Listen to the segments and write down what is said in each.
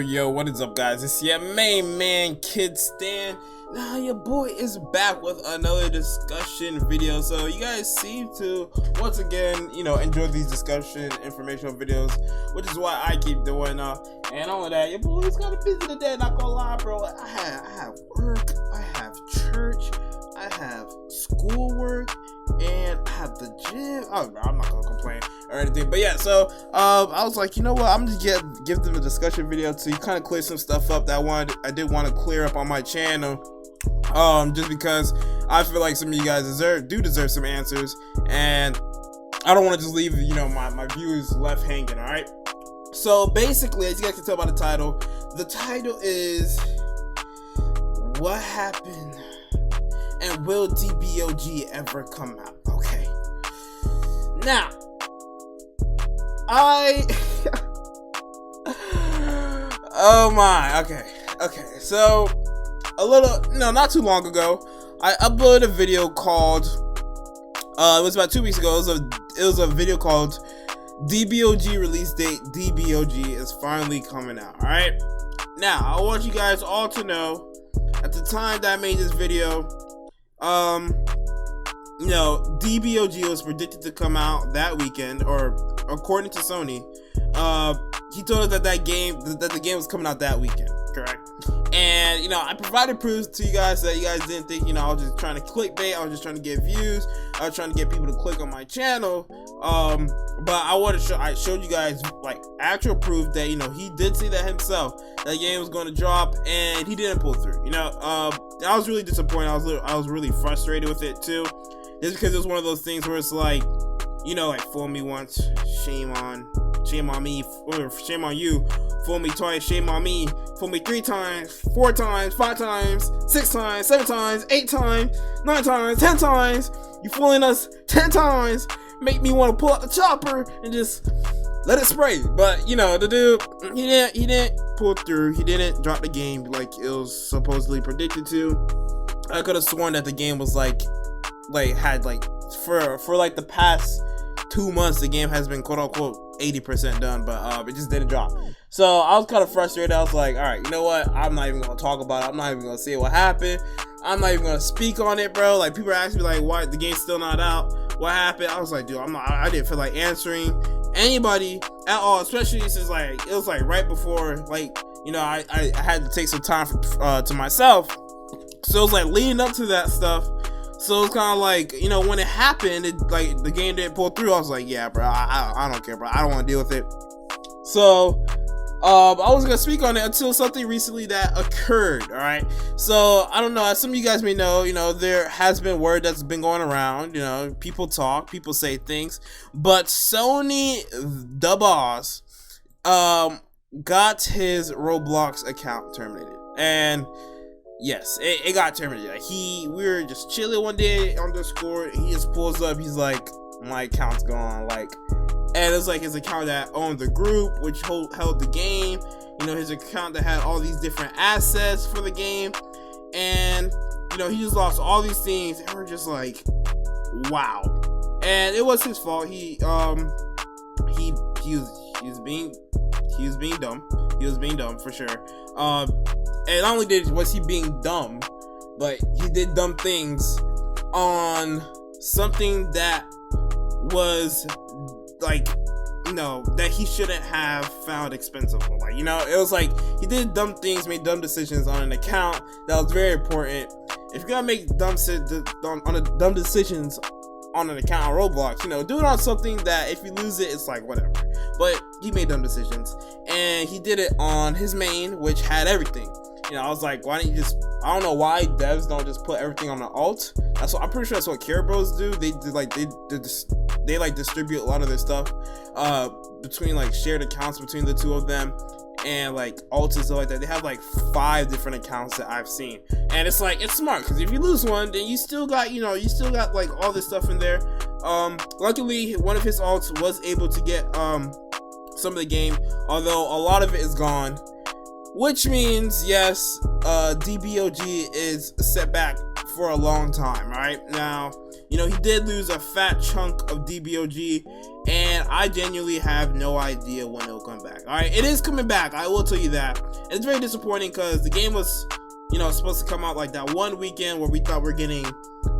Yo, what is up, guys? It's your main man, KiddStan. Now, your boy is back with another discussion video. So, you guys seem to, once again, enjoy these discussion informational videos, which is why I keep doing. And all of that, your boy's kind of busy today, not gonna lie, bro. I have work, I have church, I have schoolwork, and I have the gym. Oh, I'm not gonna complain or anything, but yeah. So I was like, you know what? I'm just give them a discussion video to kind of clear some stuff up that I did want to clear up on my channel. Just because I feel like some of you guys deserve some answers, and I don't want to just leave my viewers left hanging. All right. So basically, as you guys can tell by the title is what happened. And will DBOG ever come out? Okay. Now, oh my. Okay. So, not too long ago, I uploaded a video called. It was about 2 weeks ago. It was a video called DBOG release date. DBOG is finally coming out. All right. Now, I want you guys all to know, at the time that I made this video, DBOG was predicted to come out that weekend, or according to Sony, he told us that the game was coming out that weekend, correct? And I provided proof to you guys that you guys didn't think I was just trying to clickbait. I was just trying to get views. I was trying to get people to click on my channel. But I showed you guys like actual proof that he did see that himself. That game was going to drop, and he didn't pull through. I was really disappointed. I was really frustrated with it too, just because it was one of those things where it's like, like fool me once, shame on me, or shame on you. Fool me twice, shame on me. Fool me 3 times, 4 times, 5 times, 6 times, 7 times, 8 times, 9 times, 10 times. You fooling us 10 times. Make me want to pull out the chopper and just let it spray. But the dude, he didn't pull through. He didn't drop the game like it was supposedly predicted to. I could have sworn that the game was like for like the past 2 months, the game has been quote unquote 80% done, but it just didn't drop. So I was kind of frustrated. I was like, all right, you know what? I'm not even gonna talk about it. I'm not even gonna say what happened. I'm not even gonna speak on it, bro. Like, people are asking me like, why the game's still not out? What happened? I was like, dude, I didn't feel like answering anybody at all, especially since it was right before I had to take some time to myself. So it was leading up to that stuff. So it's kind of when it happened, the game didn't pull through. I was like, yeah, bro, I don't care, bro. I don't want to deal with it. So I was gonna speak on it until something recently that occurred. All right. So I don't know. As some of you guys may know, there has been word that's been going around. People talk, people say things, but Sony, the boss, got his Roblox account terminated, and yes, it got terminated. We were just chilling one day on Discord. He just pulls up. He's like, my account's gone. And it's his account that owned the group, which held the game. His account that had all these different assets for the game. And, he just lost all these things. And we're just like, wow. And it was his fault. He was being dumb. He was being dumb for sure. And not only was he being dumb, but he did dumb things on something that was that he shouldn't have found expensive. It was he did dumb things, made dumb decisions on an account that was very important. If you're gonna make dumb decisions on an account on Roblox, do it on something that if you lose it, it's whatever. But he made dumb decisions, and he did it on his main, which had everything. I was like, why don't you just? I don't know why devs don't just put everything on the alt. I'm pretty sure that's what Care Bros do. They distribute a lot of their stuff between shared accounts between the two of them, and alts and stuff like that. They have 5 different accounts that I've seen, and it's smart, because if you lose one, then you still got all this stuff in there. Luckily, one of his alts was able to get some of the game, although a lot of it is gone. Which means, yes, DBOG is set back for a long time, right? Now, he did lose a fat chunk of DBOG, and I genuinely have no idea when it'll come back. All right, it is coming back, I will tell you that. It's very disappointing because the game was, supposed to come out like that one weekend where we thought we're getting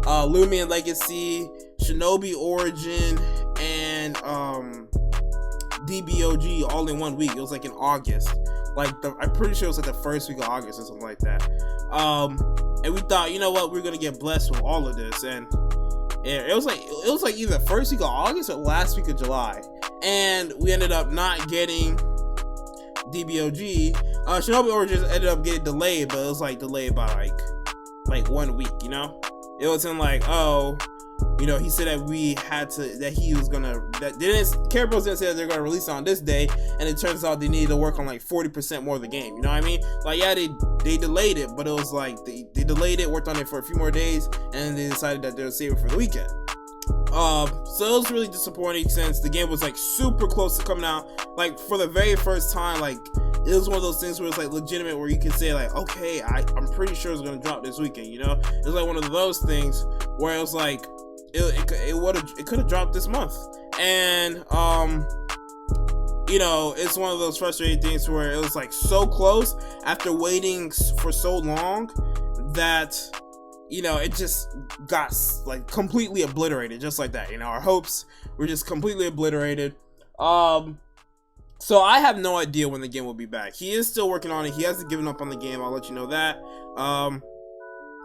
Lumion Legacy, Shinobi Origin, and DBOG all in 1 week. It was like in August. I'm pretty sure it was like the first week of August or something like that. And we thought, we're gonna get blessed with all of this, and it was like either the first week of August or last week of July, and we ended up not getting DBOG. Shinobi Origins ended up getting delayed, but it was like delayed by like 1 week. It wasn't like, he said that Caribos didn't say that they're gonna release it on this day, and it turns out they needed to work on like 40% more of the game. You know what I mean? Like, yeah, they delayed it, but it was like they delayed it, worked on it for a few more days, and then they decided that they'll save it for the weekend. So it was really disappointing since the game was like super close to coming out. Like, for the very first time, like, it was one of those things where it's like legitimate, where you can say like, okay, I'm pretty sure it's gonna drop this weekend. It was like one of those things where it was like it could have dropped this month, and it's one of those frustrating things where it was like so close after waiting for so long that it just got like completely obliterated, just like that. Our hopes were just completely obliterated. So I have no idea when the game will be back. He is still working on it. He hasn't given up on the game, I'll let you know that.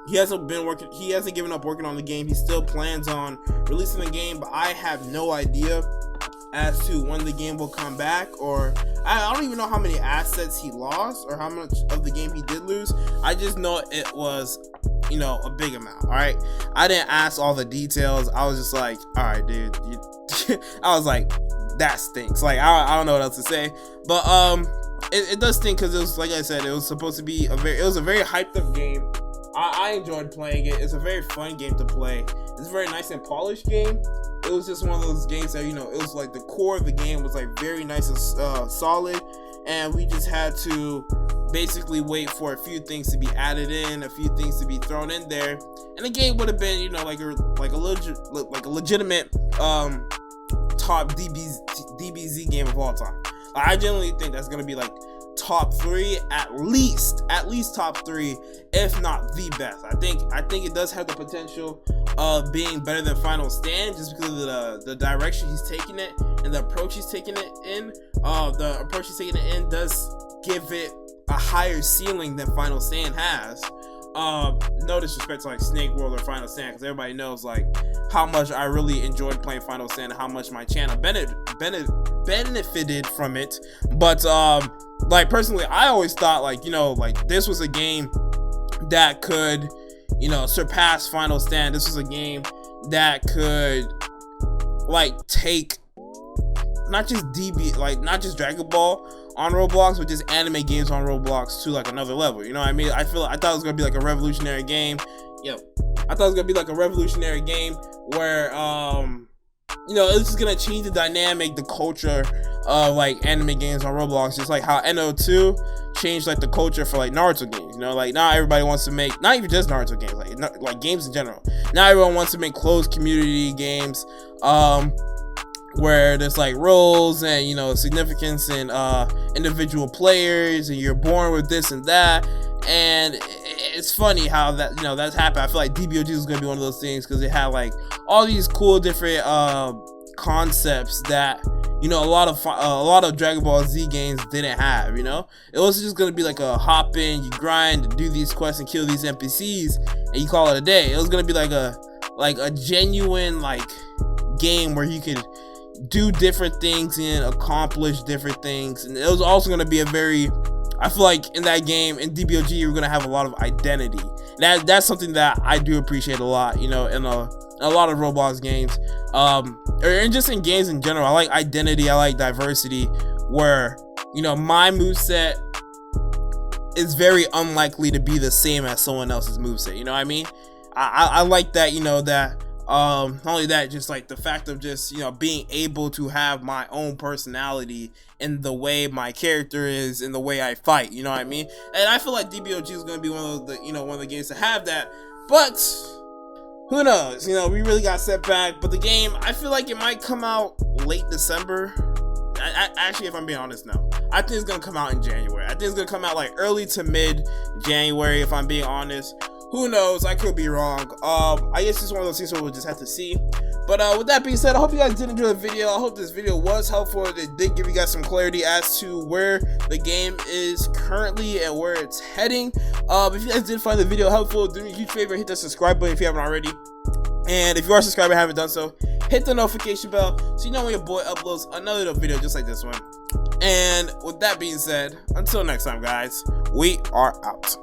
He hasn't given up working on the game. He still plans on releasing the game, but I have no idea as to when the game will come back, or I don't even know how many assets he lost or how much of the game he did lose. I just know it was, a big amount. All right, I didn't ask all the details. I was just like, all right, dude. I was like, that stinks. Like, I don't know what else to say, but it does stink because it was, like I said, it was supposed to be a very hyped up game. I enjoyed playing it. It's a very fun game to play. It's a very nice and polished game. It was just one of those games that, it was like the core of the game was like very nice and solid, and we just had to basically wait for a few things to be added in, a few things to be thrown in there, and the game would have been, like a legitimate top DBZ game of all time. I generally think that's gonna be like top 3, at least top 3, if not the best. I think it does have the potential of being better than Final Stand, just because of the direction he's taking it and the approach he's taking it in. The approach he's taking it in does give it a higher ceiling than Final Stand has. No disrespect to like Snake World or Final Stand, because everybody knows like how much I really enjoyed playing Final Stand and how much my channel benefited from it. But like personally, I always thought like this was a game that could surpass Final Stand. This was a game that could like take not just not just Dragon Ball on Roblox, but just anime games on Roblox to like another level. You know what I mean? I thought it was gonna be like a revolutionary game. I thought it was gonna be like a revolutionary game where it's just gonna change the dynamic, the culture of like anime games on Roblox, just like how NO2 changed like the culture for like Naruto games. Like now everybody wants to make, not even just Naruto games, like games in general. Now everyone wants to make closed community games, where there's like roles and significance and individual players, and you're born with this and that. And it's funny how that that's happened. I feel like DBOG is gonna be one of those things because it had like all these cool different concepts that a lot of Dragon Ball Z games didn't have. It was just gonna be like a hop in, you grind, do these quests and kill these NPCs, and you call it a day. It was gonna be like a genuine like game where you could do different things and accomplish different things. And it was also going to be I feel like in that game, in DBOG, you're going to have a lot of identity. That's something that I do appreciate a lot, in a lot of Roblox games, or just in games in general. I like identity, I like diversity, where my moveset is very unlikely to be the same as someone else's moveset. You know what I mean? I like that, that not only that, just like the fact of just being able to have my own personality in the way my character is, in the way I fight. You know what I mean? And I feel like DBOG is going to be one of the games to have that, But who knows? You know, we really got set back. But the game, I feel like it might come out late December. Actually, if I'm being honest now, I think it's gonna come out in January. I think it's gonna come out like early to mid January, if I'm being honest. Who knows? I could be wrong. I guess it's one of those things where we'll just have to see. But with that being said, I hope you guys did enjoy the video. I hope this video was helpful. It did give you guys some clarity as to where the game is currently and where it's heading. If you guys did find the video helpful, do me a huge favor, hit the subscribe button if you haven't already. And if you are subscribed and haven't done so, hit the notification bell so you know when your boy uploads another video just like this one. And with that being said, until next time, guys, we are out.